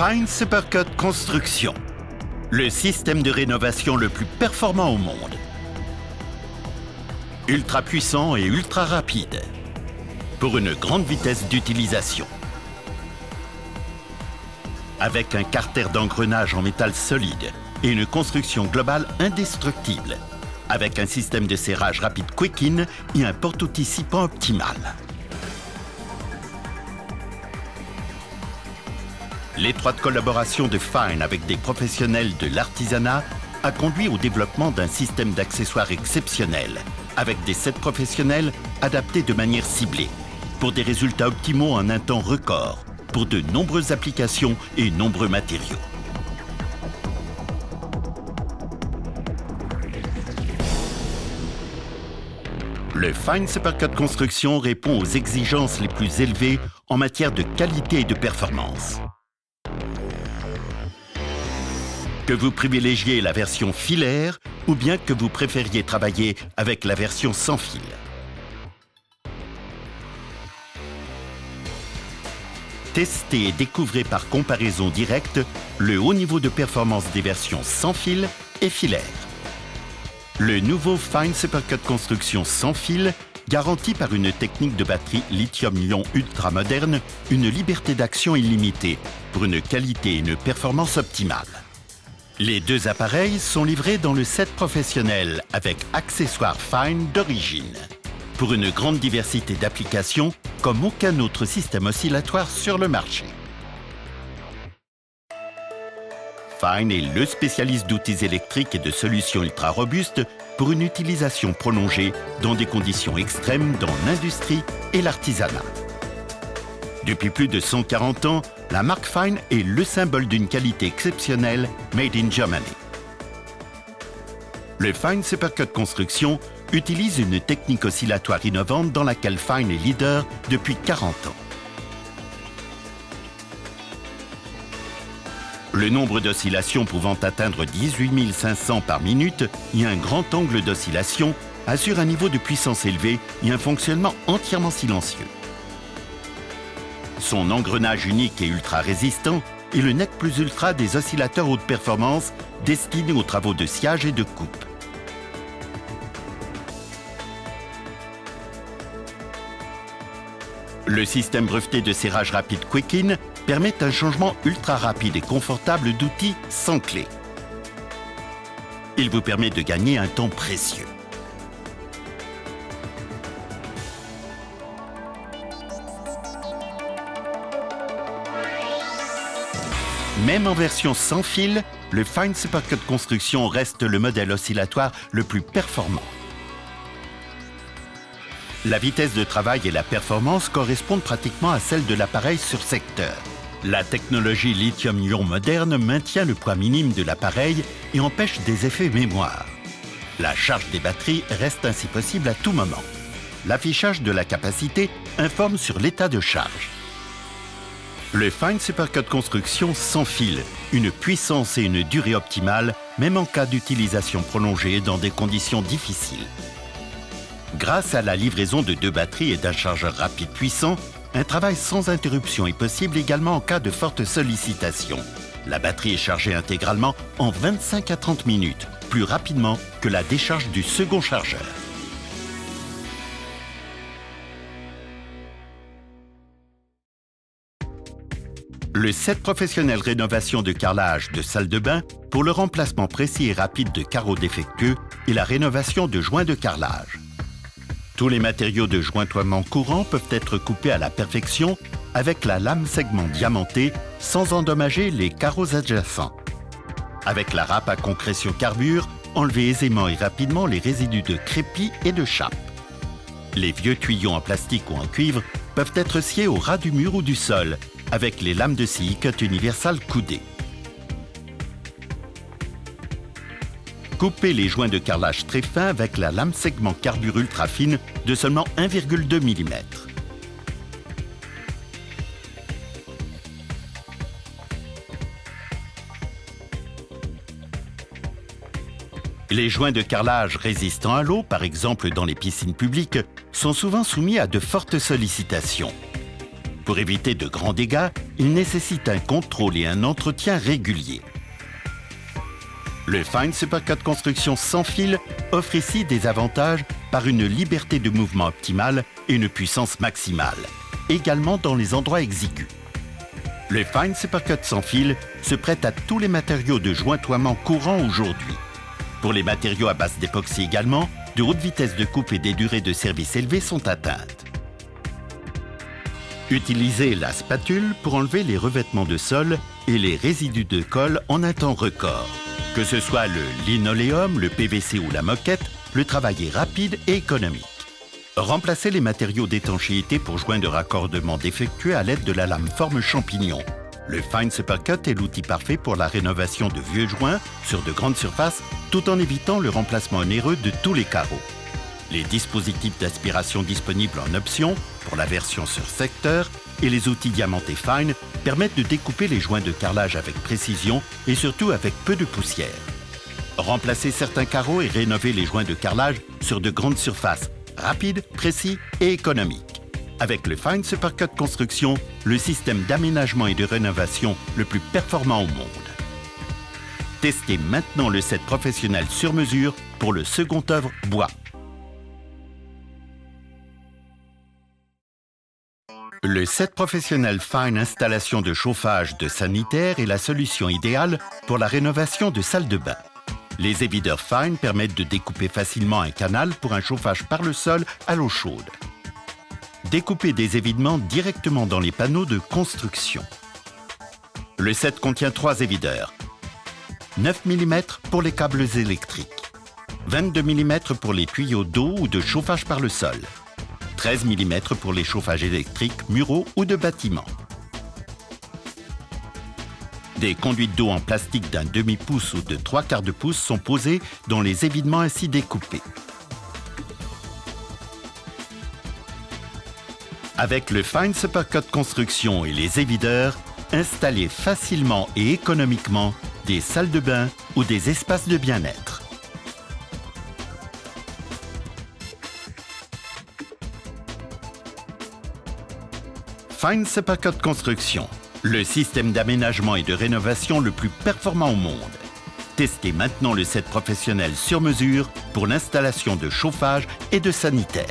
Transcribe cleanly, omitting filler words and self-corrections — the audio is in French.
Fine Supercut Construction, le système de rénovation le plus performant au monde. Ultra puissant et ultra rapide, pour une grande vitesse d'utilisation. Avec un carter d'engrenage en métal solide et une construction globale indestructible, avec un système de serrage rapide Quick-In et un porte-outils 6 pans optimal. L'étroite collaboration de Fine avec des professionnels de l'artisanat a conduit au développement d'un système d'accessoires exceptionnel, avec des sets professionnels adaptés de manière ciblée, pour des résultats optimaux en un temps record, pour de nombreuses applications et nombreux matériaux. Le Fine Supercut Construction répond aux exigences les plus élevées en matière de qualité et de performance. Que vous privilégiez la version filaire ou bien que vous préfériez travailler avec la version sans fil. Testez et découvrez par comparaison directe le haut niveau de performance des versions sans fil et filaire. Le nouveau Fine Supercut Construction sans fil garantit par une technique de batterie lithium-ion ultra moderne une liberté d'action illimitée pour une qualité et une performance optimale. Les deux appareils sont livrés dans le set professionnel avec accessoires Fine d'origine, pour une grande diversité d'applications comme aucun autre système oscillatoire sur le marché. Fine est le spécialiste d'outils électriques et de solutions ultra robustes pour une utilisation prolongée dans des conditions extrêmes dans l'industrie et l'artisanat. Depuis plus de 140 ans, la marque Fine est le symbole d'une qualité exceptionnelle made in Germany. Le Fine Supercut Construction utilise une technique oscillatoire innovante dans laquelle Fine est leader depuis 40 ans. Le nombre d'oscillations pouvant atteindre 18 500 par minute et un grand angle d'oscillation assure un niveau de puissance élevé et un fonctionnement entièrement silencieux. Son engrenage unique et ultra résistant est le Nec Plus Ultra des oscillateurs haute performance destinés aux travaux de sciage et de coupe. Le système breveté de serrage rapide Quick-In permet un changement ultra rapide et confortable d'outils sans clé. Il vous permet de gagner un temps précieux. Même en version sans fil, le Fine Supercut Construction reste le modèle oscillatoire le plus performant. La vitesse de travail et la performance correspondent pratiquement à celle de l'appareil sur secteur. La technologie lithium-ion moderne maintient le poids minime de l'appareil et empêche des effets mémoire. La charge des batteries reste ainsi possible à tout moment. L'affichage de la capacité informe sur l'état de charge. Le Fine Supercut Construction sans fil, une puissance et une durée optimale, même en cas d'utilisation prolongée dans des conditions difficiles. Grâce à la livraison de 2 batteries et d'un chargeur rapide puissant, un travail sans interruption est possible également en cas de forte sollicitation. La batterie est chargée intégralement en 25 à 30 minutes, plus rapidement que la décharge du second chargeur. Le set professionnel rénovation de carrelage de salle de bain pour le remplacement précis et rapide de carreaux défectueux et la rénovation de joints de carrelage. Tous les matériaux de jointoiement courants peuvent être coupés à la perfection avec la lame segment diamantée sans endommager les carreaux adjacents. Avec la râpe à concrétion carbure, enlevez aisément et rapidement les résidus de crépi et de chape. Les vieux tuyaux en plastique ou en cuivre peuvent être sciés au ras du mur ou du sol avec les lames de scie cut universal coudées. Coupez les joints de carrelage très fins avec la lame segment carbure ultra fine de seulement 1,2 mm. Les joints de carrelage résistants à l'eau, par exemple dans les piscines publiques, sont souvent soumis à de fortes sollicitations. Pour éviter de grands dégâts, il nécessite un contrôle et un entretien réguliers. Le Fine Supercut Construction sans fil offre ici des avantages par une liberté de mouvement optimale et une puissance maximale, également dans les endroits exigus. Le Fine Supercut sans fil se prête à tous les matériaux de jointoiement courants aujourd'hui. Pour les matériaux à base d'époxy également, de hautes vitesses de coupe et des durées de service élevées sont atteintes. Utilisez la spatule pour enlever les revêtements de sol et les résidus de colle en un temps record. Que ce soit le linoléum, le PVC ou la moquette, le travail est rapide et économique. Remplacez les matériaux d'étanchéité pour joints de raccordement défectueux à l'aide de la lame forme champignon. Le Fine Supercut est l'outil parfait pour la rénovation de vieux joints sur de grandes surfaces, tout en évitant le remplacement onéreux de tous les carreaux. Les dispositifs d'aspiration disponibles en option pour la version sur secteur et les outils diamantés Fine permettent de découper les joints de carrelage avec précision et surtout avec peu de poussière. Remplacez certains carreaux et rénovez les joints de carrelage sur de grandes surfaces, rapide, précis et économique. Avec le Fine Supercut Construction, le système d'aménagement et de rénovation le plus performant au monde. Testez maintenant le set professionnel sur mesure pour le second œuvre bois. Le set professionnel Fine installation de chauffage de sanitaire est la solution idéale pour la rénovation de salles de bain. Les évideurs Fine permettent de découper facilement un canal pour un chauffage par le sol à l'eau chaude. Découpez des évidements directement dans les panneaux de construction. Le set contient 3 évideurs. 9 mm pour les câbles électriques. 22 mm pour les tuyaux d'eau ou de chauffage par le sol. 13 mm pour les chauffages électriques, muraux ou de bâtiments. Des conduites d'eau en plastique d'un demi-pouce ou de 3/4 de pouce sont posées dans les évidements ainsi découpés. Avec le Fine Supercut Construction et les évideurs, installez facilement et économiquement des salles de bain ou des espaces de bien-être. Fine Supercut Construction, le système d'aménagement et de rénovation le plus performant au monde. Testez maintenant le set professionnel sur mesure pour l'installation de chauffage et de sanitaire.